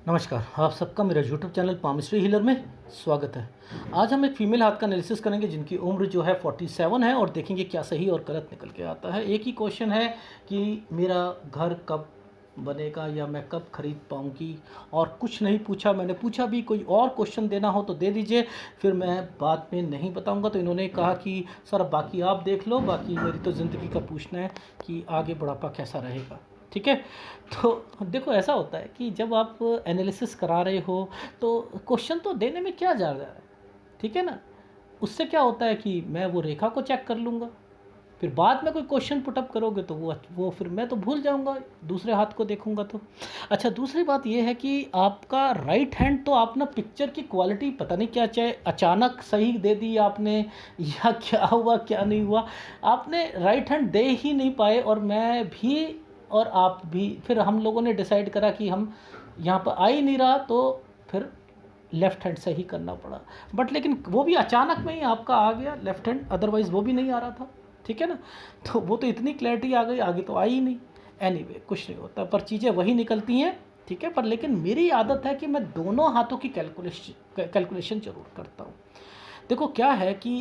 नमस्कार, आप सबका मेरा यूट्यूब चैनल पामिस्ट्री हीलर में स्वागत है। आज हम एक फ़ीमेल हाथ का एनालिसिस करेंगे जिनकी उम्र जो है 47 है और देखेंगे क्या सही और गलत निकल के आता है। एक ही क्वेश्चन है कि मेरा घर कब बनेगा या मैं कब ख़रीद पाऊँगी, और कुछ नहीं पूछा। मैंने पूछा भी कोई और क्वेश्चन देना हो तो दे दीजिए, फिर मैं बाद में नहीं बताऊँगा। तो इन्होंने कहा कि सर अब बाकी आप देख लो, बाकी मेरी तो ज़िंदगी का पूछना है कि आगे बुढ़ापा कैसा रहेगा। ठीक है, तो देखो ऐसा होता है कि जब आप एनालिसिस करा रहे हो तो क्वेश्चन तो देने में क्या जा रहा है, ठीक है ना। उससे क्या होता है कि मैं वो रेखा को चेक कर लूँगा, फिर बाद में कोई क्वेश्चन पुटअप करोगे तो वो फिर मैं तो भूल जाऊँगा, दूसरे हाथ को देखूँगा तो। अच्छा, दूसरी बात ये है कि आपका राइट हैंड तो आप ना पिक्चर की क्वालिटी पता नहीं क्या, चाहे अचानक सही दे दी आपने या क्या हुआ क्या नहीं हुआ, आपने राइट हैंड दे ही नहीं पाए। और मैं भी और आप भी, फिर हम लोगों ने डिसाइड करा कि हम यहाँ पर आ ही नहीं रहा, तो फिर लेफ़्ट हैंड से ही करना पड़ा। बट लेकिन वो भी अचानक में ही आपका आ गया लेफ़्ट हैंड, अदरवाइज़ वो भी नहीं आ रहा था, ठीक है ना। तो वो तो इतनी क्लैरिटी आ गई, आगे तो आई ही नहीं। एनीवे कुछ नहीं होता, पर चीज़ें वही निकलती हैं, ठीक है। पर लेकिन मेरी आदत है कि मैं दोनों हाथों की कैलकुलेशन ज़रूर करता हूँ। देखो क्या है कि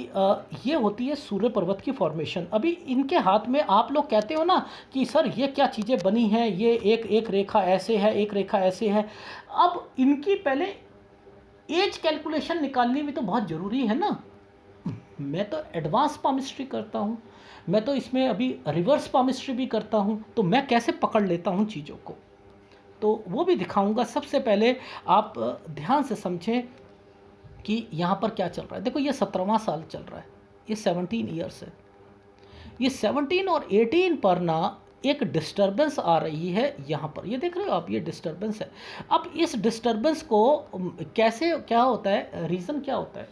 ये होती है सूर्य पर्वत की फॉर्मेशन। अभी इनके हाथ में आप लोग कहते हो ना कि सर ये क्या चीज़ें बनी हैं, ये एक एक रेखा ऐसे है, एक रेखा ऐसे है। अब इनकी पहले एज कैलकुलेशन निकालनी भी तो बहुत ज़रूरी है ना। मैं तो एडवांस पामिस्ट्री करता हूँ, मैं तो इसमें अभी रिवर्स पामिस्ट्री भी करता हूँ, तो मैं कैसे पकड़ लेता हूँ चीज़ों को, तो वो भी दिखाऊंगा। सबसे पहले आप ध्यान से समझें कि यहाँ पर क्या चल रहा है। देखो ये 17वां साल चल रहा है, ये 17 ईयर्स है। ये 17 और 18 पर ना एक डिस्टरबेंस आ रही है यहाँ पर, ये देख रहे हो आप, ये डिस्टरबेंस है। अब इस डिस्टरबेंस को कैसे, क्या होता है, रीज़न क्या होता है,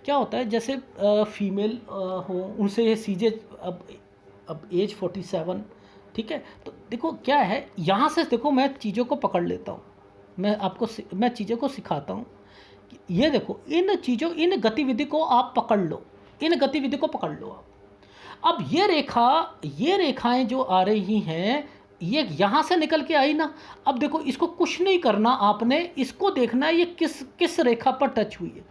क्या होता है, जैसे फीमेल हो उनसे ये सीजे, अब एज 47, ठीक है। तो देखो क्या है, यहाँ से देखो मैं चीज़ों को पकड़ लेता हूँ, मैं चीज़ों को सिखाता हूँ। ये देखो इन चीज़ों, इन गतिविधि को आप पकड़ लो, इन गतिविधि को पकड़ लो आप। अब ये रेखाएं जो आ रही हैं, ये यहाँ से निकल के आई ना। अब देखो इसको कुछ नहीं करना आपने, इसको देखना है ये किस किस रेखा पर टच हुई है।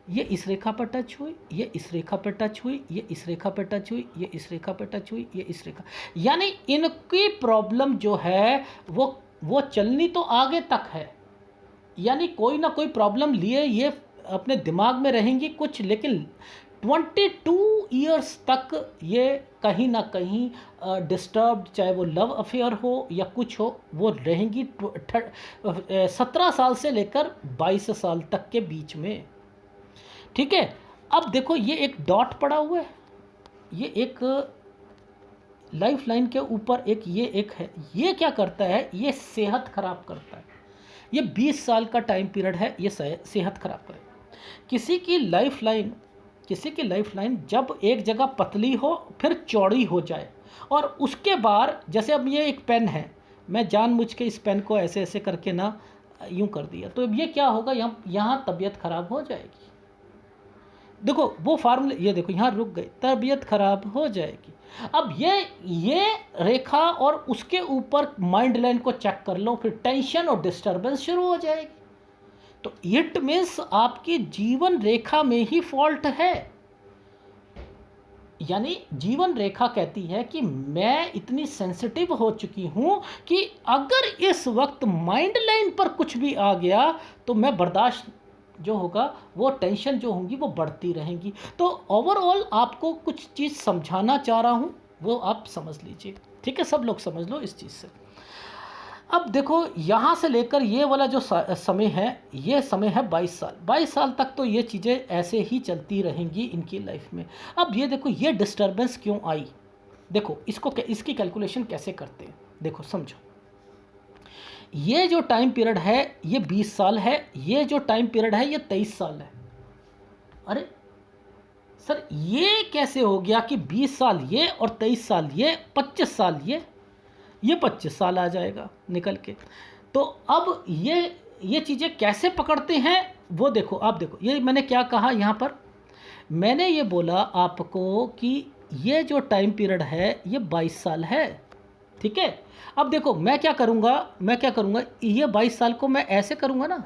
ये इस रेखा पर टच हुई, ये इस रेखा पर टच हुई, ये इस रेखा पर टच हुई, ये इस रेखा पर टच हुई, ये इस रेखा, यानी इनकी प्रॉब्लम जो है वो चलनी तो आगे तक है, यानी कोई ना कोई प्रॉब्लम लिए ये अपने दिमाग में रहेंगी कुछ, लेकिन 22 ईयर्स तक ये कहीं ना कहीं डिस्टर्ब्ड, चाहे वो लव अफेयर हो या कुछ हो, वो रहेंगी 17 साल से लेकर 22 साल तक के बीच में, ठीक है। अब देखो ये एक डॉट पड़ा हुआ है, ये एक लाइफ लाइन के ऊपर एक, ये एक है, ये क्या करता है, ये सेहत खराब करता है। ये 20 साल का टाइम पीरियड है, ये सेहत खराब करेगा। किसी की लाइफ लाइन जब एक जगह पतली हो फिर चौड़ी हो जाए, और उसके बाद, जैसे अब ये एक पेन है, मैं जानबूझ के इस पेन को ऐसे ऐसे करके ना यूं कर दिया, तो अब ये क्या होगा, यहाँ तबीयत खराब हो जाएगी। देखो वो फार्मूले, ये देखो यहाँ रुक गई, तबीयत खराब हो जाएगी। अब ये रेखा और उसके ऊपर माइंड लाइन को चेक कर लो, फिर टेंशन और डिस्टरबेंस शुरू हो जाएगी। तो इट मीन्स आपकी जीवन रेखा में ही फॉल्ट है, यानी जीवन रेखा कहती है कि मैं इतनी सेंसिटिव हो चुकी हूं कि अगर इस वक्त माइंड लाइन पर कुछ भी आ गया तो मैं बर्दाश्त जो होगा, वो टेंशन जो होंगी वो बढ़ती रहेंगी। तो ओवरऑल आपको कुछ चीज़ समझाना चाह रहा हूँ, वो आप समझ लीजिए, ठीक है। सब लोग समझ लो इस चीज़ से। अब देखो यहाँ से लेकर ये वाला जो समय है, ये समय है 22 साल। 22 साल तक तो ये चीज़ें ऐसे ही चलती रहेंगी इनकी लाइफ में। अब ये देखो ये डिस्टर्बेंस क्यों आई, देखो इसकी कैलकुलेशन कैसे करते हैं, देखो समझो। ये जो टाइम पीरियड है ये 20 साल है, ये जो टाइम पीरियड है ये 23 साल है। अरे सर ये कैसे हो गया कि 20 साल ये और 23 साल ये, 25 साल ये 25 साल आ जाएगा निकल के। तो अब ये चीज़ें कैसे पकड़ते हैं वो देखो, आप देखो ये मैंने क्या कहा यहाँ पर, मैंने ये बोला आपको कि ये जो टाइम पीरियड है ये 22 साल है, ठीक है। अब देखो मैं क्या करूँगा, ये 22 साल को मैं ऐसे करूँगा ना,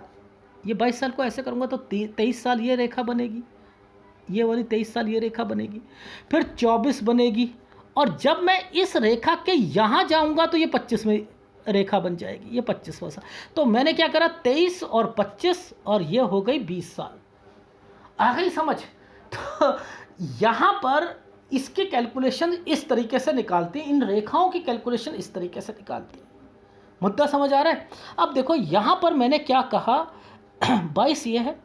ये 22 साल को ऐसे करूँगा तो 23 साल ये रेखा बनेगी, ये वाली 23 साल ये रेखा बनेगी, फिर 24 बनेगी, और जब मैं इस रेखा के यहाँ जाऊँगा तो ये 25 रेखा बन जाएगी, ये 25वां साल। तो मैंने क्या करा, 23 और 25, और ये हो गई 20 साल। आ गई समझ? तो यहाँ पर इसकी कैलकुलेशन इस तरीके से निकालती है, इन रेखाओं की कैलकुलेशन इस तरीके से निकालती है। मुद्दा समझ आ रहा है? अब देखो यहाँ पर मैंने क्या कहा, 22 ये है,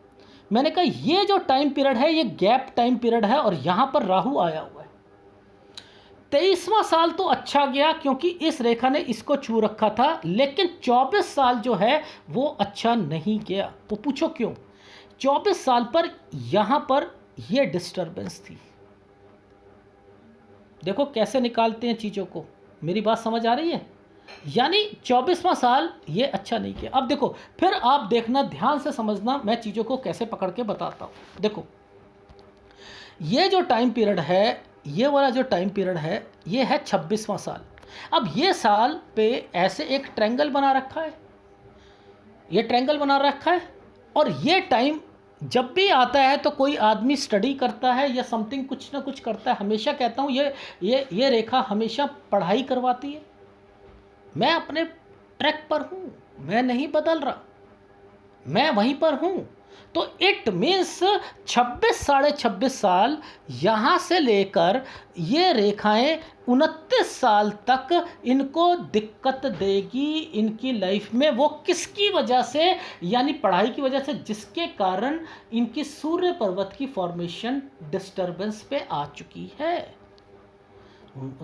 मैंने कहा ये जो टाइम पीरियड है ये गैप टाइम पीरियड है, और यहाँ पर राहु आया हुआ है। 23वां साल तो अच्छा गया क्योंकि इस रेखा ने इसको छू रखा था, लेकिन 24 साल जो है वो अच्छा नहीं गया। तो पूछो क्यों? 24 साल पर यहाँ पर ये डिस्टर्बेंस थी। देखो कैसे निकालते हैं चीज़ों को, मेरी बात समझ आ रही है? यानी 24वां साल ये अच्छा नहीं किया। अब देखो फिर आप देखना, ध्यान से समझना, मैं चीज़ों को कैसे पकड़ के बताता हूँ। देखो ये जो टाइम पीरियड है, ये वाला जो टाइम पीरियड है, ये है 26वां साल। अब ये साल पे ऐसे एक ट्रायंगल बना रखा है, ये ट्रायंगल बना रखा है, और ये टाइम जब भी आता है तो कोई आदमी स्टडी करता है या समथिंग कुछ ना कुछ करता है। हमेशा कहता हूँ ये रेखा हमेशा पढ़ाई करवाती है। मैं अपने ट्रैक पर हूँ, मैं नहीं बदल रहा, मैं वहीं पर हूँ। तो इट मीन्स 26 साढ़े 26 साल यहाँ से लेकर ये रेखाएं 29 साल तक इनको दिक्कत देगी इनकी लाइफ में। वो किसकी वजह से? यानी पढ़ाई की वजह से, जिसके कारण इनकी सूर्य पर्वत की फॉर्मेशन डिस्टर्बेंस पे आ चुकी है।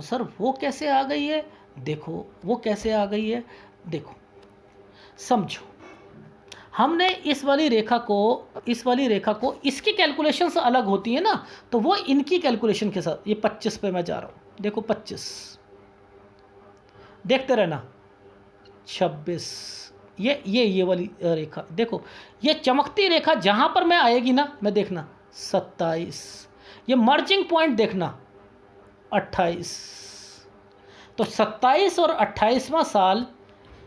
सर वो कैसे आ गई है? देखो वो कैसे आ गई है, देखो समझो। हमने इस वाली रेखा को इसकी कैलकुलेशंस अलग होती है ना, तो वो इनकी कैलकुलेशन के साथ, ये 25 पे मैं जा रहा हूँ, देखो 25, देखते रहना, 26, ये वाली रेखा देखो, ये चमकती रेखा जहाँ पर मैं आएगी ना, मैं देखना 27, ये मर्जिंग पॉइंट देखना 28। तो 27 और 28वां साल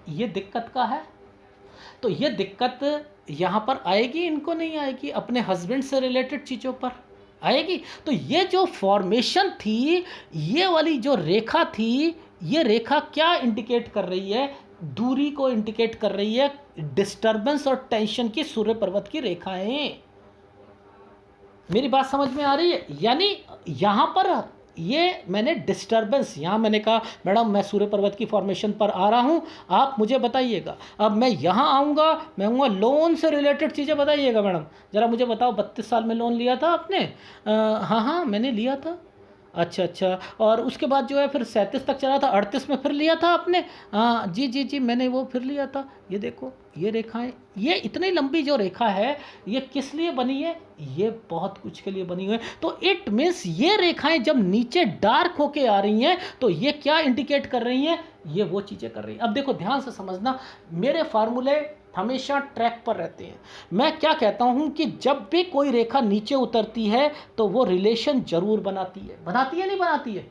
ये दिक्कत का है। तो ये दिक्कत यहाँ पर आएगी, इनको नहीं आएगी, अपने हस्बैंड से रिलेटेड चीज़ों पर आएगी। तो ये जो फॉर्मेशन थी, ये वाली जो रेखा थी, ये रेखा क्या इंडिकेट कर रही है? दूरी को इंडिकेट कर रही है, डिस्टर्बेंस और टेंशन की सूर्य पर्वत की रेखाएं। मेरी बात समझ में आ रही है? यानी यहाँ पर ये मैंने डिस्टर्बेंस, यहाँ मैंने कहा मैडम मैं सूर्य पर्वत की फॉर्मेशन पर आ रहा हूँ, आप मुझे बताइएगा। अब मैं यहाँ आऊँगा, मैं आऊँगा लोन से रिलेटेड चीज़ें बताइएगा। मैडम ज़रा मुझे बताओ, 32 साल में लोन लिया था आपने? हाँ मैंने लिया था। अच्छा, और उसके बाद जो है फिर 37 तक चला था, 38 में फिर लिया था आपने? हाँ जी मैंने वो फिर लिया था। ये देखो ये रेखाएं, ये इतनी लंबी जो रेखा है, ये किस लिए बनी है? ये बहुत कुछ के लिए बनी हुई है। तो इट मीन्स ये रेखाएं जब नीचे डार्क होके आ रही हैं तो ये क्या इंडिकेट कर रही हैं? ये वो चीज़ें कर रही हैं। अब देखो ध्यान से समझना, मेरे फार्मूले हमेशा ट्रैक पर रहते हैं। मैं क्या कहता हूँ कि जब भी कोई रेखा नीचे उतरती है तो वो रिलेशन जरूर बनाती है नहीं बनाती है?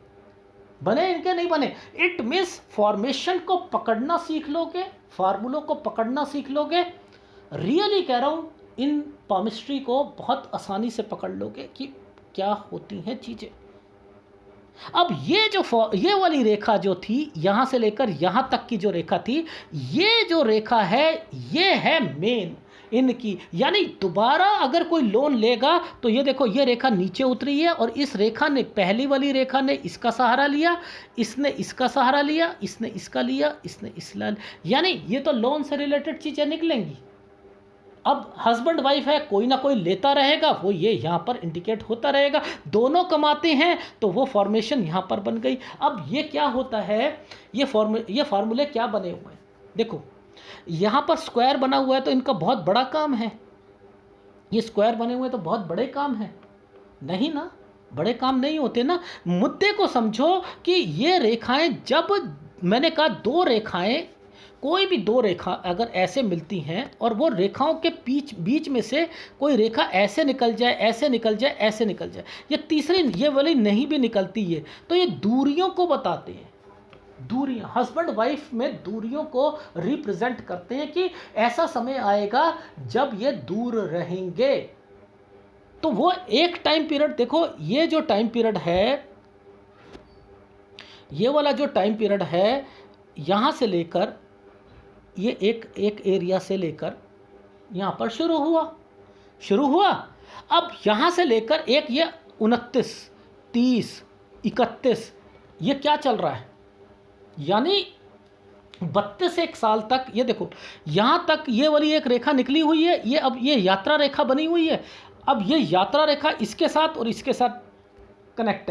बने इनके नहीं बने। इट मीन्स फॉर्मेशन को पकड़ना सीख लोगे, फार्मूलों को पकड़ना सीख लोगे, रियली कह रहा हूँ, इन पामिस्ट्री को बहुत आसानी से पकड़ लोगे कि क्या होती हैं चीज़ें। अब ये वाली रेखा जो थी, यहाँ से लेकर यहाँ तक की जो रेखा थी, ये जो रेखा है ये है मेन इनकी। यानी दोबारा अगर कोई लोन लेगा तो ये देखो ये रेखा नीचे उतरी है, और इस रेखा ने, पहली वाली रेखा ने इसका सहारा लिया, इसने इसका सहारा लिया, इसने इसका लिया, इसने इसका, यानी ये तो लोन से रिलेटेड चीज़ें निकलेंगी। अब हस्बैंड वाइफ है, कोई ना कोई लेता रहेगा, वो ये यहाँ पर इंडिकेट होता रहेगा, दोनों कमाते हैं, तो वो फॉर्मेशन यहाँ पर बन गई। अब ये क्या होता है, ये फार्मूले क्या बने हुए हैं? देखो यहाँ पर स्क्वायर बना हुआ है तो इनका बहुत बड़ा काम है। ये स्क्वायर बने हुए तो बहुत बड़े काम है नहीं ना? बड़े काम नहीं होते ना। मुद्दे को समझो कि ये रेखाएं, जब मैंने कहा दो रेखाएं, कोई भी दो रेखा अगर ऐसे मिलती हैं और वो रेखाओं के बीच में से कोई रेखा ऐसे निकल जाए, ऐसे निकल जाए, ऐसे निकल जाए, ये तीसरी ये वाली नहीं भी निकलती है, तो ये दूरियों को बताते हैं। दूरियां, हस्बैंड वाइफ में दूरियों को रिप्रेजेंट करते हैं कि ऐसा समय आएगा जब ये दूर रहेंगे। तो वो एक टाइम पीरियड देखो, ये जो टाइम पीरियड है, ये वाला जो टाइम पीरियड है, यहाँ से लेकर ये एक एरिया से लेकर यहाँ पर शुरू हुआ। अब यहाँ से लेकर एक ये 29, 30, 31, ये क्या चल रहा है, यानी 32 एक साल तक। ये देखो यहाँ तक ये वाली एक रेखा निकली हुई है, ये अब ये यात्रा रेखा बनी हुई है। अब ये यात्रा रेखा इसके साथ और इसके साथ कनेक्ट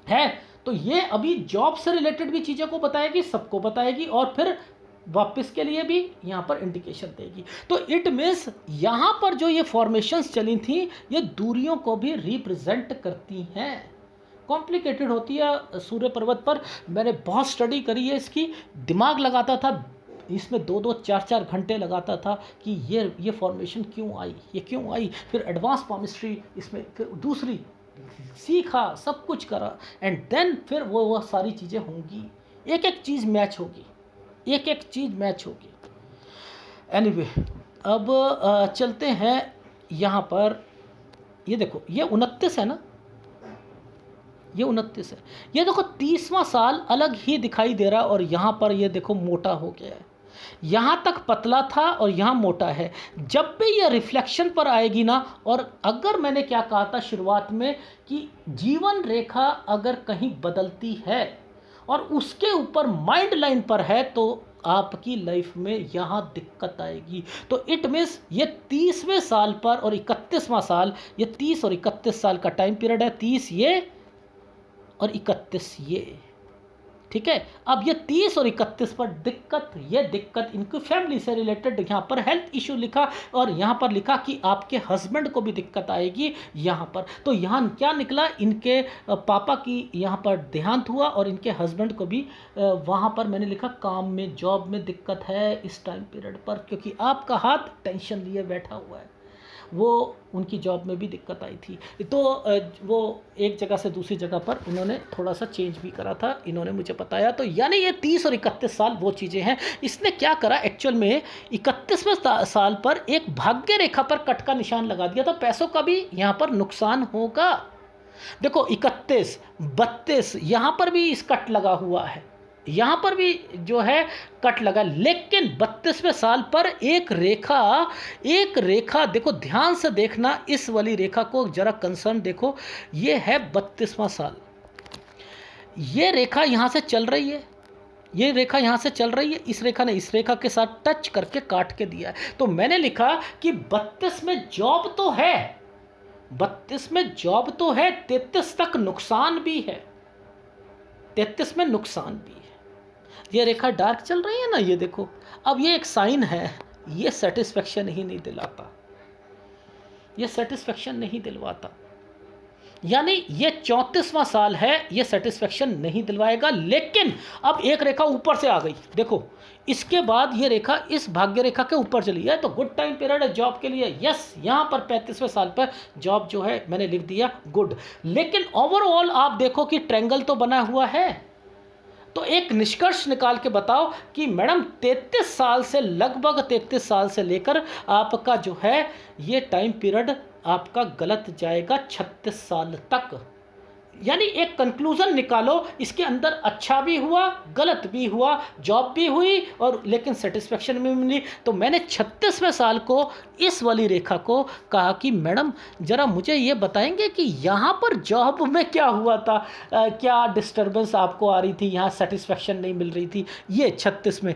है। तो ये अभी जॉब से रिलेटेड भी चीज़ों को बताएगी, सबको बताएगी, और फिर वापस के लिए भी यहाँ पर इंडिकेशन देगी। तो इट मीन्स यहाँ पर जो ये फॉर्मेशंस चली थी, ये दूरियों को भी रिप्रेजेंट करती हैं। कॉम्प्लिकेटेड होती है सूर्य पर्वत पर, मैंने बहुत स्टडी करी है इसकी, दिमाग लगाता था इसमें, 2-2, 4-4 घंटे लगाता था कि ये फॉर्मेशन क्यों आई, ये क्यों आई। फिर एडवांस पामिस्ट्री इसमें, फिर दूसरी सीखा, सब कुछ करा, एंड देन फिर वो सारी चीज़ें होंगी, एक एक चीज़ मैच होगी, एक एक चीज़ मैच होगी। एनीवे, अब चलते हैं यहाँ पर। ये देखो ये 29 है ना, ये 29 है। ये देखो 30वां साल अलग ही दिखाई दे रहा है, और यहाँ पर ये देखो मोटा हो गया है, यहाँ तक पतला था और यहाँ मोटा है। जब भी ये रिफ्लेक्शन पर आएगी ना, और अगर मैंने क्या कहा था शुरुआत में कि जीवन रेखा अगर कहीं बदलती है और उसके ऊपर माइंड लाइन पर है, तो आपकी लाइफ में यहाँ दिक्कत आएगी। तो इट मीन्स ये 30वें साल पर और 31वां साल, ये 30 और 31 साल का टाइम पीरियड है, 30 ये और 31 ये, ठीक है। अब ये 30 और 31 पर दिक्कत इनकी फैमिली से रिलेटेड, यहाँ पर हेल्थ इशू लिखा, और यहाँ पर लिखा कि आपके हस्बैंड को भी दिक्कत आएगी यहाँ पर। तो यहाँ क्या निकला, इनके पापा की यहाँ पर देहांत हुआ, और इनके हस्बैंड को भी वहाँ पर मैंने लिखा काम में, जॉब में दिक्कत है इस टाइम पीरियड पर, क्योंकि आपका हाथ टेंशन लिए बैठा हुआ है। वो उनकी जॉब में भी दिक्कत आई थी। तो वो एक जगह से दूसरी जगह पर उन्होंने थोड़ा सा चेंज भी करा था, इन्होंने मुझे बताया। तो यानी ये 30 और 31 साल वो चीज़ें हैं। इसने क्या करा एक्चुअल में, 31वें साल पर एक भाग्य रेखा पर कट का निशान लगा दिया, तो पैसों का भी यहाँ पर नुकसान होगा। देखो 31, 32 यहाँ पर भी इस कट लगा हुआ है, यहाँ पर भी जो है कट लगा, लेकिन 32वें साल पर एक रेखा देखो, ध्यान से देखना इस वाली रेखा को जरा कंसर्न देखो। ये है 32वां साल, ये रेखा यहाँ से चल रही है, ये रेखा यहाँ से चल रही है, इस रेखा ने इस रेखा के साथ टच करके काट के दिया है। तो मैंने लिखा कि 32 में जॉब तो है, 32 में जॉब तो है, 33 तक नुकसान भी है, 33 में नुकसान भी है। ये रेखा डार्क चल रही है ना, ये देखो। अब ये एक साइन है, ये सेटिस्फेक्शन ही नहीं दिलाता, ये सेटिस्फेक्शन नहीं दिलवाता। यानी ये 34वां साल है, ये सेटिस्फेक्शन नहीं दिलवाएगा। लेकिन अब एक रेखा ऊपर से आ गई, देखो इसके बाद ये रेखा इस भाग्य रेखा के ऊपर चली है, तो गुड टाइम पीरियड है जॉब के लिए। यस, यहाँ पर 35वें साल पर जॉब जो है मैंने लिख दिया गुड। लेकिन ओवरऑल आप देखो कि ट्रायंगल तो बना हुआ है। तो एक निष्कर्ष निकाल के बताओ कि मैडम 33 साल से, लगभग 33 साल से लेकर आपका जो है ये टाइम पीरियड आपका गलत जाएगा 36 साल तक। यानी एक कंक्लूजन निकालो, इसके अंदर अच्छा भी हुआ, गलत भी हुआ, जॉब भी हुई और लेकिन सेटिस्फेक्शन भी मिली। तो मैंने 36वें साल को इस वाली रेखा को कहा कि मैडम ज़रा मुझे ये बताएंगे कि यहाँ पर जॉब में क्या हुआ था, क्या डिस्टर्बेंस आपको आ रही थी, यहाँ सेटिस्फेक्शन नहीं मिल रही थी। ये 36 में,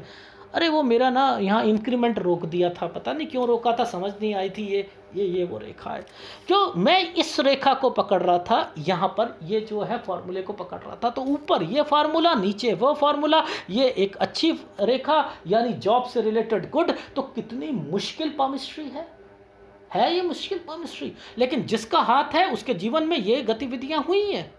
अरे वो मेरा ना यहाँ इंक्रीमेंट रोक दिया था, पता नहीं क्यों रोका था, समझ नहीं आई थी। ये वो रेखा है, क्यों मैं इस रेखा को पकड़ रहा था, यहाँ पर ये जो है फॉर्मूले को पकड़ रहा था। तो ऊपर ये फार्मूला, नीचे वो फार्मूला, ये एक अच्छी रेखा यानी जॉब से रिलेटेड गुड। तो कितनी मुश्किल पामिस्ट्री है ये मुश्किल पामिस्ट्री, लेकिन जिसका हाथ है उसके जीवन में ये गतिविधियाँ हुई हैं।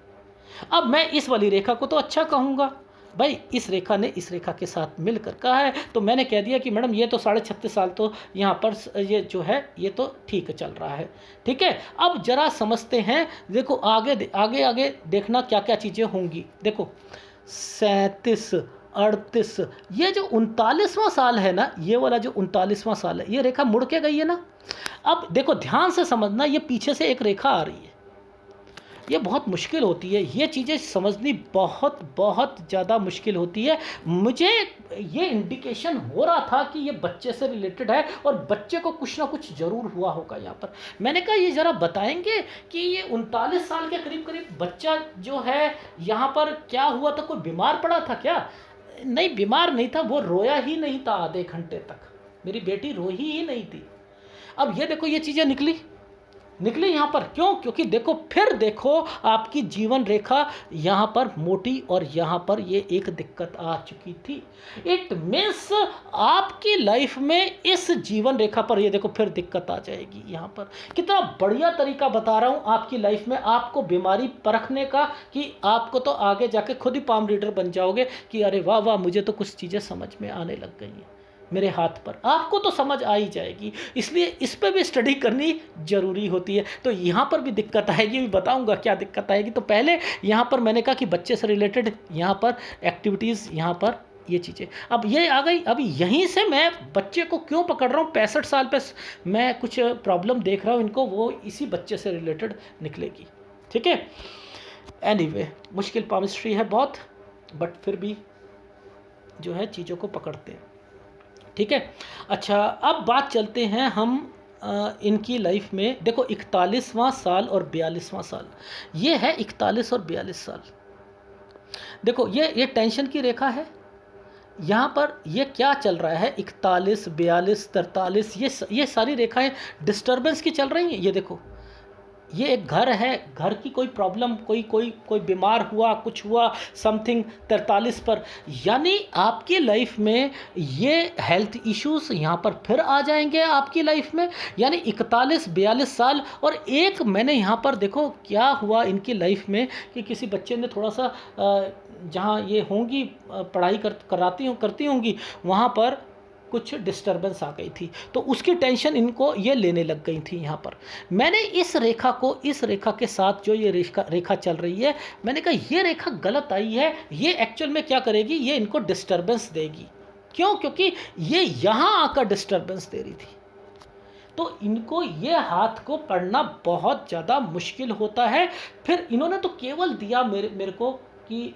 अब मैं इस वाली रेखा को तो अच्छा कहूँगा, भाई इस रेखा ने इस रेखा के साथ मिलकर कहा है, तो मैंने कह दिया कि मैडम ये तो 36.5 साल तो यहाँ पर ये जो है ये तो ठीक चल रहा है। ठीक है, अब जरा समझते हैं। देखो आगे आगे आगे देखना क्या क्या चीज़ें होंगी। देखो 37, 38, ये जो 39वां साल है ना, ये वाला जो 39वां साल है, ये रेखा मुड़ के गई है ना। अब देखो ध्यान से समझना, ये पीछे से एक रेखा आ रही है, ये बहुत मुश्किल होती है, ये चीज़ें समझनी बहुत बहुत ज़्यादा मुश्किल होती है। मुझे ये इंडिकेशन हो रहा था कि ये बच्चे से रिलेटेड है और बच्चे को कुछ ना कुछ ज़रूर हुआ होगा यहाँ पर। मैंने कहा ये ज़रा बताएंगे कि ये 39 साल के करीब करीब बच्चा जो है यहाँ पर क्या हुआ था, कोई बीमार पड़ा था क्या? नहीं, बीमार नहीं था, वो रोया ही नहीं था आधे घंटे तक, मेरी बेटी रोई ही नहीं थी। अब ये देखो ये चीज़ें निकली यहाँ पर, क्यों? क्योंकि देखो फिर देखो आपकी जीवन रेखा यहाँ पर मोटी और यहाँ पर ये एक दिक्कत आ चुकी थी। इट मीन्स आपकी लाइफ में इस जीवन रेखा पर ये देखो फिर दिक्कत आ जाएगी यहाँ पर। कितना बढ़िया तरीका बता रहा हूँ आपकी लाइफ में आपको बीमारी परखने का, कि आपको तो आगे जाके खुद ही पाम रीडर बन जाओगे कि अरे वाह वाह, मुझे तो कुछ चीज़ें समझ में आने लग गई हैं मेरे हाथ पर, आपको तो समझ आ ही जाएगी। इसलिए इस पर भी स्टडी करनी ज़रूरी होती है। तो यहाँ पर भी दिक्कत आएगी, भी बताऊँगा क्या दिक्कत आएगी। तो पहले यहाँ पर मैंने कहा कि बच्चे से रिलेटेड यहाँ पर एक्टिविटीज़, यहाँ पर ये चीज़ें अब ये आ गई। अब यहीं से मैं बच्चे को क्यों पकड़ रहा हूँ, 65 साल पे मैं कुछ प्रॉब्लम देख रहा हूँ इनको, वो इसी बच्चे से रिलेटेड निकलेगी। ठीक है, एनीवे मुश्किल पामिस्ट्री है बहुत, बट फिर भी जो है चीज़ों को पकड़ते हैं। ठीक है, अच्छा अब बात चलते हैं हम इनकी लाइफ में। देखो 41वां साल और 42वां साल, ये है 41 और 42 साल। देखो ये टेंशन की रेखा है। यहाँ पर ये क्या चल रहा है, 41, 42, 43, ये सारी रेखाएं डिस्टर्बेंस की चल रही हैं। ये देखो ये एक घर है, घर की कोई प्रॉब्लम, कोई बीमार हुआ, कुछ हुआ समथिंग 43 पर, यानी आपकी लाइफ में ये हेल्थ इश्यूज यहाँ पर फिर आ जाएंगे आपकी लाइफ में। यानी 41, 42 साल। और एक मैंने यहाँ पर देखो क्या हुआ इनकी लाइफ में कि किसी बच्चे ने थोड़ा सा जहाँ ये होंगी पढ़ाई करती होंगी वहाँ पर कुछ डिस्टरबेंस आ गई थी, तो उसकी टेंशन इनको ये लेने लग गई थी। यहाँ पर मैंने इस रेखा के साथ जो ये रेखा चल रही है, मैंने कहा ये रेखा गलत आई है, ये एक्चुअल में क्या करेगी, ये इनको डिस्टरबेंस देगी। क्यों? क्योंकि ये यहाँ आकर डिस्टरबेंस दे रही थी, तो इनको ये हाथ को पढ़ना बहुत ज़्यादा मुश्किल होता है। फिर इन्होंने तो केवल दिया मेरे को कि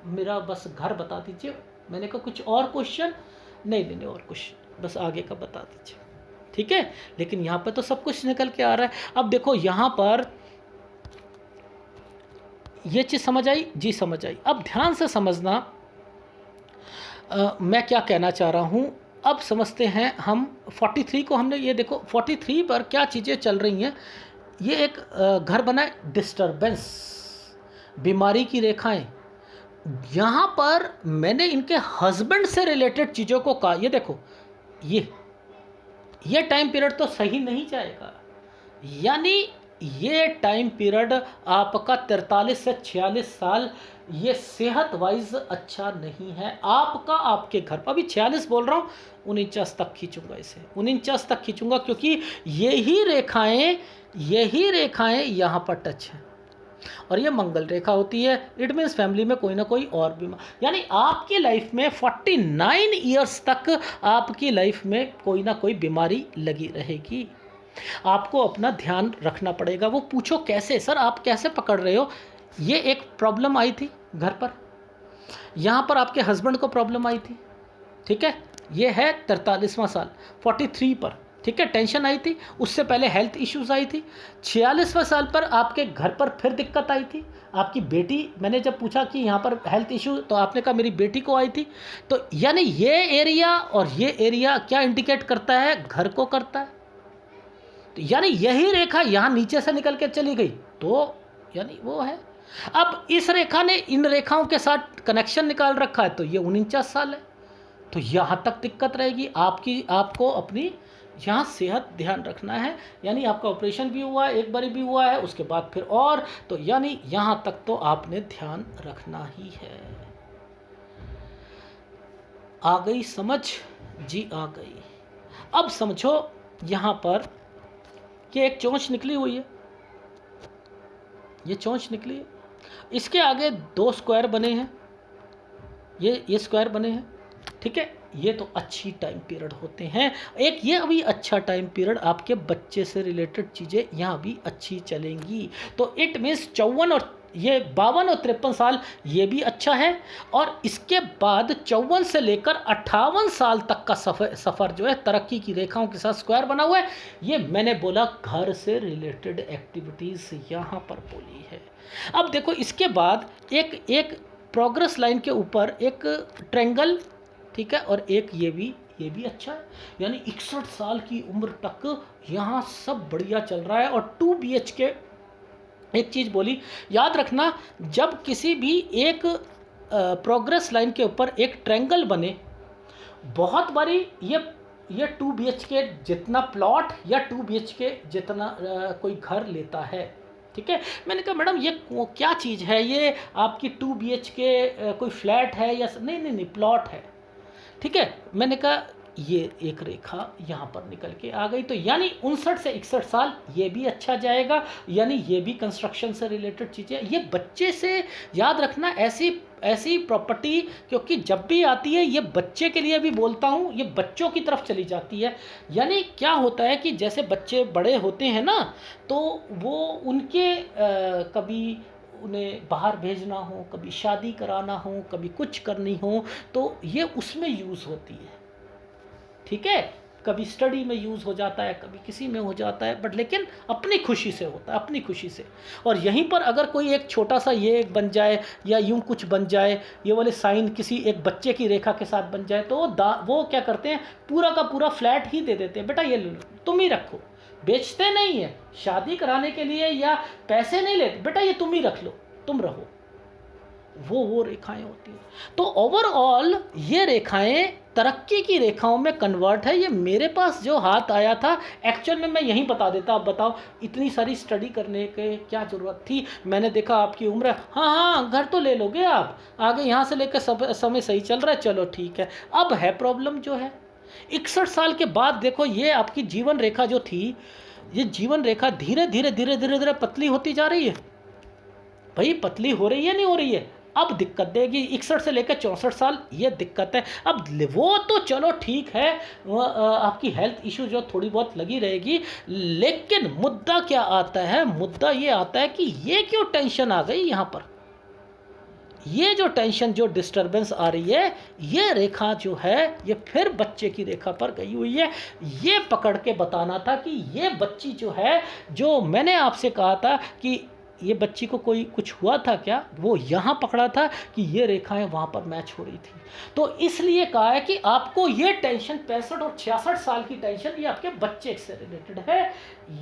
मेरा बस घर बता दीजिए। मैंने कहा कुछ और क्वेश्चन नहीं, और कुछ बस आगे का बता दीजिए। ठीक है, लेकिन यहाँ पर तो सब कुछ निकल के आ रहा है। अब देखो यहाँ पर ये चीज़ समझ आई जी, समझ आई। अब ध्यान से समझना मैं क्या कहना चाह रहा हूँ। अब समझते हैं हम 43 को। हमने ये देखो 43 पर क्या चीज़ें चल रही हैं। ये एक घर बना है, डिस्टर्बेंस, बीमारी की रेखाएं। यहाँ पर मैंने इनके हस्बैंड से रिलेटेड चीज़ों को कहा। ये देखो ये टाइम पीरियड तो सही नहीं जाएगा, यानी ये टाइम पीरियड आपका 43 से 46 साल, ये सेहत वाइज अच्छा नहीं है आपका, आपके घर पर। अभी 46 बोल रहा हूँ, 49 तक खींचूंगा इसे, 49 तक खींचूंगा, क्योंकि यही रेखाएं यहाँ पर टच हैं और ये मंगल रेखा होती है। इट मीन्स फैमिली में कोई ना कोई और बीमार, यानी आपकी लाइफ में 49 ईयर्स तक आपकी लाइफ में कोई ना कोई बीमारी लगी रहेगी। आपको अपना ध्यान रखना पड़ेगा। वो पूछो कैसे सर, आप कैसे पकड़ रहे हो? ये एक प्रॉब्लम आई थी घर पर, यहाँ पर आपके हस्बैंड को प्रॉब्लम आई थी। ठीक है, ये है 43वां साल 43 पर। ठीक है, टेंशन आई थी, उससे पहले हेल्थ इश्यूज आई थी। 46वें साल पर आपके घर पर फिर दिक्कत आई थी। आपकी बेटी, मैंने जब पूछा कि यहाँ पर हेल्थ इशू, तो आपने कहा मेरी बेटी को आई थी। तो यानी ये एरिया और ये एरिया क्या इंडिकेट करता है, घर को करता है। तो यानी यही रेखा यहाँ नीचे से निकल के चली गई, तो यानी वो है। अब इस रेखा ने इन रेखाओं के साथ कनेक्शन निकाल रखा है, तो ये 49 साल है, तो यहाँ तक दिक्कत रहेगी आपको अपनी यहाँ सेहत ध्यान रखना है। यानी आपका ऑपरेशन भी हुआ है, एक बार भी हुआ है, उसके बाद फिर और, तो यानी यहाँ तक तो आपने ध्यान रखना ही है। आ गई समझ जी? आ गई। अब समझो यहाँ पर कि एक चोंच निकली हुई है, ये चोंच निकली है, इसके आगे 2 स्क्वायर बने हैं, ये स्क्वायर बने हैं, ठीक है। ये तो अच्छी टाइम पीरियड होते हैं। एक ये अभी अच्छा टाइम पीरियड, आपके बच्चे से रिलेटेड चीज़ें यहाँ भी अच्छी चलेंगी। तो इट मीन्स 54 और ये 52 और 53 साल ये भी अच्छा है। और इसके बाद 54 से लेकर 58 साल तक का सफ़र जो है तरक्की की रेखाओं के साथ स्क्वायर बना हुआ है। ये मैंने बोला घर से रिलेटेड एक्टिविटीज़ यहाँ पर बोली है। अब देखो इसके बाद एक एक प्रोग्रेस लाइन के ऊपर एक ट्रेंगल, ठीक है, और एक ये भी अच्छा है। यानी 61 साल की उम्र तक यहाँ सब बढ़िया चल रहा है। और 2 BHK एक चीज़ बोली, याद रखना, जब किसी भी एक प्रोग्रेस लाइन के ऊपर एक ट्रायंगल बने, बहुत बारी ये 2 BHK जितना प्लॉट या 2 BHK जितना कोई घर लेता है, ठीक है। मैंने कहा मैडम ये क्या चीज़ है, ये आपकी 2 BHK कोई फ्लैट है या नहीं नहीं नहीं प्लॉट है, ठीक है। मैंने कहा ये एक रेखा यहाँ पर निकल के आ गई, तो यानी 59 से 61 साल ये भी अच्छा जाएगा। यानी ये भी कंस्ट्रक्शन से रिलेटेड चीज़ें, ये बच्चे से याद रखना, ऐसी ऐसी प्रॉपर्टी क्योंकि जब भी आती है ये बच्चे के लिए भी बोलता हूँ, ये बच्चों की तरफ चली जाती है। यानी क्या होता है कि जैसे बच्चे बड़े होते हैं ना, तो वो उनके कभी उन्हें बाहर भेजना हो, कभी शादी कराना हो, कभी कुछ करनी हो, तो ये उसमें यूज़ होती है, ठीक है। कभी स्टडी में यूज़ हो जाता है, कभी किसी में हो जाता है, बट लेकिन अपनी खुशी से होता है, अपनी खुशी से। और यहीं पर अगर कोई एक छोटा सा ये बन जाए या यूं कुछ बन जाए, ये वाले साइन किसी एक बच्चे की रेखा के साथ बन जाए, तो वो क्या करते हैं, पूरा का पूरा फ्लैट ही दे देते हैं, बेटा ये लो, तुम ही रखो। बेचते नहीं है, शादी कराने के लिए या पैसे नहीं लेते, बेटा ये तुम ही रख लो, तुम रहो। वो रेखाएं होती हैं। तो ओवरऑल ये रेखाएं तरक्की की रेखाओं में कन्वर्ट है। ये मेरे पास जो हाथ आया था, एक्चुअल में मैं यहीं बता देता, आप बताओ इतनी सारी स्टडी करने के क्या ज़रूरत थी। मैंने देखा आपकी उम्र, हाँ हाँ घर तो ले लोगे आप, आगे यहाँ से लेकर समय सही चल रहा है, चलो ठीक है। अब है प्रॉब्लम जो है 61 साल के बाद, देखो ये आपकी जीवन रेखा जो थी, ये जीवन रेखा धीरे धीरे धीरे धीरे धीरे पतली होती जा रही है। भाई पतली हो रही है नहीं हो रही है, अब दिक्कत देगी। 61 से लेकर 64 साल ये दिक्कत है। अब वो तो चलो ठीक है, आपकी हेल्थ इशू जो थोड़ी बहुत लगी रहेगी, लेकिन मुद्दा क्या आता है, मुद्दा ये आता है कि ये क्यों टेंशन आ गई यहाँ पर। ये जो टेंशन, जो डिस्टरबेंस आ रही है, ये रेखा जो है ये फिर बच्चे की रेखा पर गई हुई है। ये पकड़ के बताना था कि ये बच्ची जो है, जो मैंने आपसे कहा था कि ये बच्ची को कोई कुछ हुआ था क्या, वो यहाँ पकड़ा था कि ये रेखाएं वहाँ पर मैच हो रही थी। तो इसलिए कहा है कि आपको ये टेंशन 65 और 66 साल की टेंशन, ये आपके बच्चे से रिलेटेड है।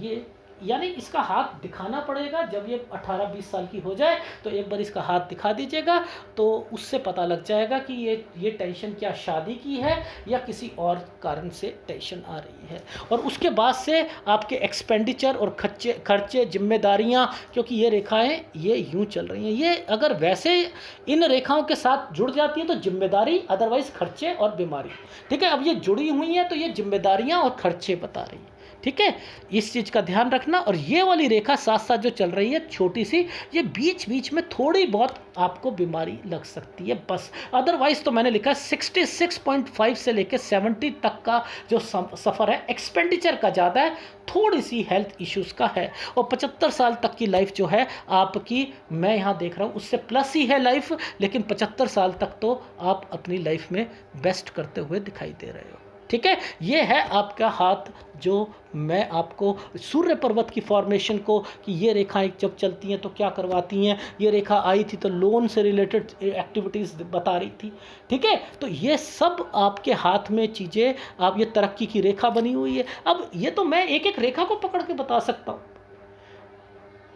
ये यानी इसका हाथ दिखाना पड़ेगा। जब ये 18-20 साल की हो जाए तो एक बार इसका हाथ दिखा दीजिएगा, तो उससे पता लग जाएगा कि ये टेंशन क्या शादी की है या किसी और कारण से टेंशन आ रही है। और उसके बाद से आपके एक्सपेंडिचर और खर्चे जिम्मेदारियां, क्योंकि ये रेखाएं ये यूं चल रही हैं, ये अगर वैसे इन रेखाओं के साथ जुड़ जाती हैं तो जिम्मेदारी, अदरवाइज खर्चे और बीमारी, ठीक है। अब ये जुड़ी हुई हैं तो ये जिम्मेदारियां और खर्चे बता रही हैं, ठीक है। इस चीज़ का ध्यान रखना। और ये वाली रेखा साथ साथ जो चल रही है छोटी सी, ये बीच बीच में थोड़ी बहुत आपको बीमारी लग सकती है बस। अदरवाइज तो मैंने लिखा है 66.5 से लेकर 70 तक का जो सफ़र है, एक्सपेंडिचर का ज़्यादा है, थोड़ी सी हेल्थ इश्यूज़ का है। और 75 साल तक की लाइफ जो है आपकी, मैं यहाँ देख रहा हूँ उससे प्लस ही है लाइफ, लेकिन 75 साल तक तो आप अपनी लाइफ में बेस्ट करते हुए दिखाई दे रहे हो, ठीक है। ये है आपका हाथ, जो मैं आपको सूर्य पर्वत की फॉर्मेशन को, कि ये रेखाएं जब चलती हैं तो क्या करवाती हैं। ये रेखा आई थी तो लोन से रिलेटेड एक्टिविटीज़ बता रही थी, ठीक है। तो ये सब आपके हाथ में चीज़ें, आप ये तरक्की की रेखा बनी हुई है। अब ये तो मैं एक एक रेखा को पकड़ के बता सकता हूँ,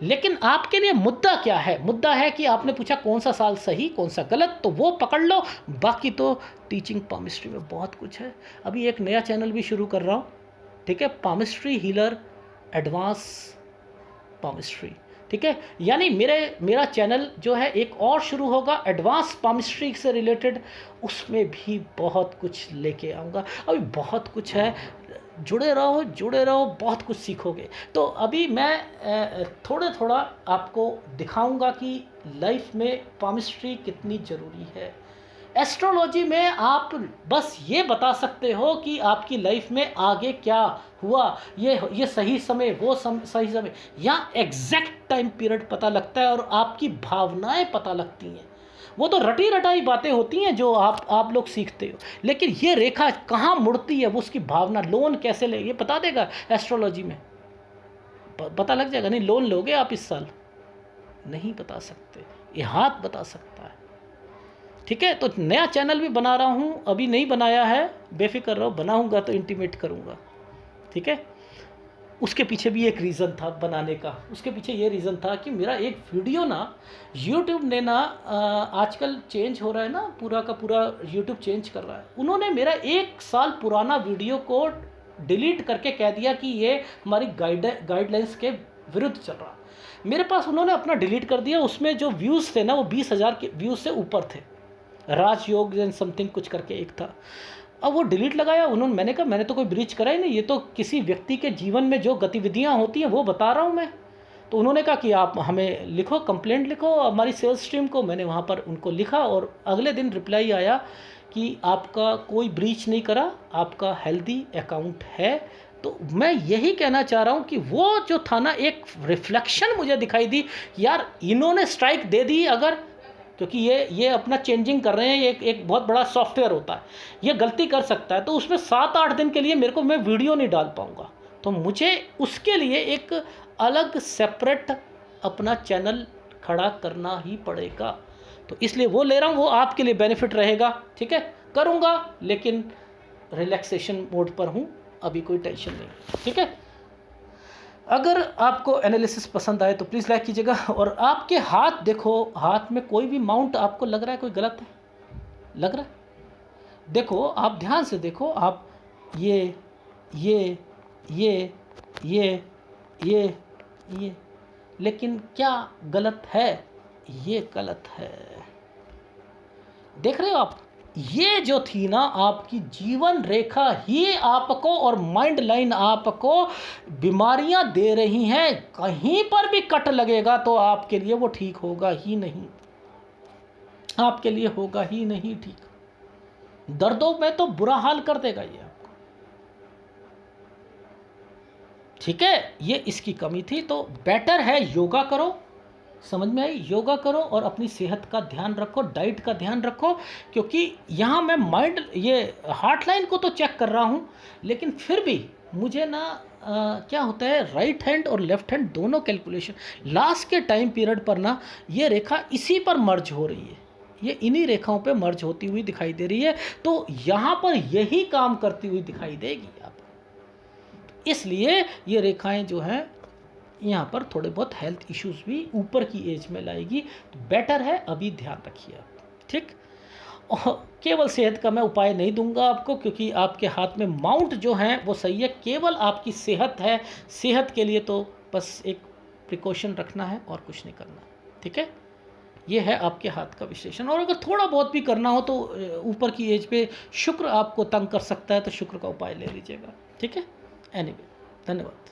लेकिन आपके लिए मुद्दा क्या है, मुद्दा है कि आपने पूछा कौन सा साल सही कौन सा गलत, तो वो पकड़ लो। बाकी तो टीचिंग पामिस्ट्री में बहुत कुछ है। अभी एक नया चैनल भी शुरू कर रहा हूँ, ठीक है, पामिस्ट्री हीलर एडवांस पामिस्ट्री, ठीक है। यानी मेरा चैनल जो है एक और शुरू होगा एडवांस पामिस्ट्री से रिलेटेड, उसमें भी बहुत कुछ लेके आऊँगा। अभी बहुत कुछ है, जुड़े रहो, बहुत कुछ सीखोगे। तो अभी मैं थोड़ा आपको दिखाऊंगा कि लाइफ में पामिस्ट्री कितनी ज़रूरी है। एस्ट्रोलॉजी में आप बस ये बता सकते हो कि आपकी लाइफ में आगे क्या हुआ, ये सही समय, वो सही समय, या एग्जैक्ट टाइम पीरियड पता लगता है और आपकी भावनाएं पता लगती हैं। वो तो रटी रटाई बातें होती हैं जो आप लोग सीखते हो, लेकिन ये रेखा कहाँ मुड़ती है, वो उसकी भावना, लोन कैसे ले, ये बता देगा एस्ट्रोलॉजी में, पता लग जाएगा। नहीं लोन लोगे आप इस साल, नहीं बता सकते, ये हाथ बता सकता है। ठीक है, तो नया चैनल भी बना रहा हूँ, अभी नहीं बनाया है, बेफिक्र रहो, बनाऊंगा तो इंटीमेट करूँगा। ठीक है, उसके पीछे भी एक रीज़न था बनाने का, उसके पीछे ये रीज़न था कि मेरा एक वीडियो ना यूट्यूब ने ना आजकल चेंज हो रहा है ना, पूरा का पूरा यूट्यूब चेंज कर रहा है। उन्होंने मेरा 1 साल पुराना वीडियो को डिलीट करके कह दिया कि ये हमारी गाइडलाइंस के विरुद्ध चल रहा। मेरे पास उन्होंने अपना डिलीट कर दिया, उसमें जो व्यूज़ थे ना वो 20,000 के व्यूज़ से ऊपर थे। राजयोग एंड समथिंग कुछ करके एक था। अब वो डिलीट लगाया उन्होंने, मैंने कहा मैंने तो कोई ब्रीच करा ही नहीं, ये तो किसी व्यक्ति के जीवन में जो गतिविधियां होती हैं वो बता रहा हूँ मैं। तो उन्होंने कहा कि आप हमें लिखो, कंप्लेंट लिखो हमारी सेल्स टीम को। मैंने वहाँ पर उनको लिखा और अगले दिन रिप्लाई आया कि आपका कोई ब्रीच नहीं करा, आपका हेल्दी अकाउंट है। तो मैं यही कहना चाह रहा हूँ कि वो जो था ना, एक रिफ्लेक्शन मुझे दिखाई दी, यार इन्होंने स्ट्राइक दे दी अगर, क्योंकि ये अपना चेंजिंग कर रहे हैं, एक बहुत बड़ा सॉफ्टवेयर होता है, ये गलती कर सकता है, तो उसमें 7-8 दिन के लिए मेरे को, मैं वीडियो नहीं डाल पाऊँगा, तो मुझे उसके लिए एक अलग सेपरेट अपना चैनल खड़ा करना ही पड़ेगा। तो इसलिए वो ले रहा हूँ, वो आपके लिए बेनिफिट रहेगा। ठीक है, करूँगा, लेकिन रिलैक्सेशन मोड पर हूँ, अभी कोई टेंशन नहीं। ठीक है, अगर आपको एनालिसिस पसंद आए तो प्लीज़ लाइक कीजिएगा। और आपके हाथ देखो, हाथ में कोई भी माउंट आपको लग रहा है कोई गलत है, लग रहा है, देखो आप ध्यान से देखो, आप ये ये ये ये ये, लेकिन क्या गलत है, ये गलत है, देख रहे हो आप। ये जो थी ना आपकी जीवन रेखा ही आपको और माइंड लाइन आपको बीमारियां दे रही हैं। कहीं पर भी कट लगेगा तो आपके लिए वो ठीक होगा ही नहीं, आपके लिए होगा ही नहीं ठीक। दर्दों में तो बुरा हाल कर देगा ये आपको। ठीक है, ये इसकी कमी थी। तो बेटर है योगा करो, समझ में आई, योगा करो और अपनी सेहत का ध्यान रखो, डाइट का ध्यान रखो। क्योंकि यहाँ मैं माइंड, ये हार्ट लाइन को तो चेक कर रहा हूँ, लेकिन फिर भी मुझे ना क्या होता है, राइट हैंड और लेफ्ट हैंड दोनों कैलकुलेशन लास्ट के टाइम पीरियड पर ना, ये रेखा इसी पर मर्ज हो रही है, ये इन्हीं रेखाओं पे मर्ज होती हुई दिखाई दे रही है। तो यहाँ पर यही काम करती हुई दिखाई देगी आपको। इसलिए ये रेखाएं जो हैं यहाँ पर थोड़े बहुत हेल्थ इश्यूज भी ऊपर की एज में लाएगी। तो बेटर है अभी ध्यान रखिए आप। ठीक, और केवल सेहत का मैं उपाय नहीं दूंगा आपको, क्योंकि आपके हाथ में माउंट जो हैं वो सही है, केवल आपकी सेहत है। सेहत के लिए तो बस एक प्रिकॉशन रखना है और कुछ नहीं करना। ठीक है, ये है आपके हाथ का विश्लेषण। और अगर थोड़ा बहुत भी करना हो तो ऊपर की एज पे शुक्र आपको तंग कर सकता है, तो शुक्र का उपाय ले लीजिएगा। ठीक है, एनीवे, धन्यवाद।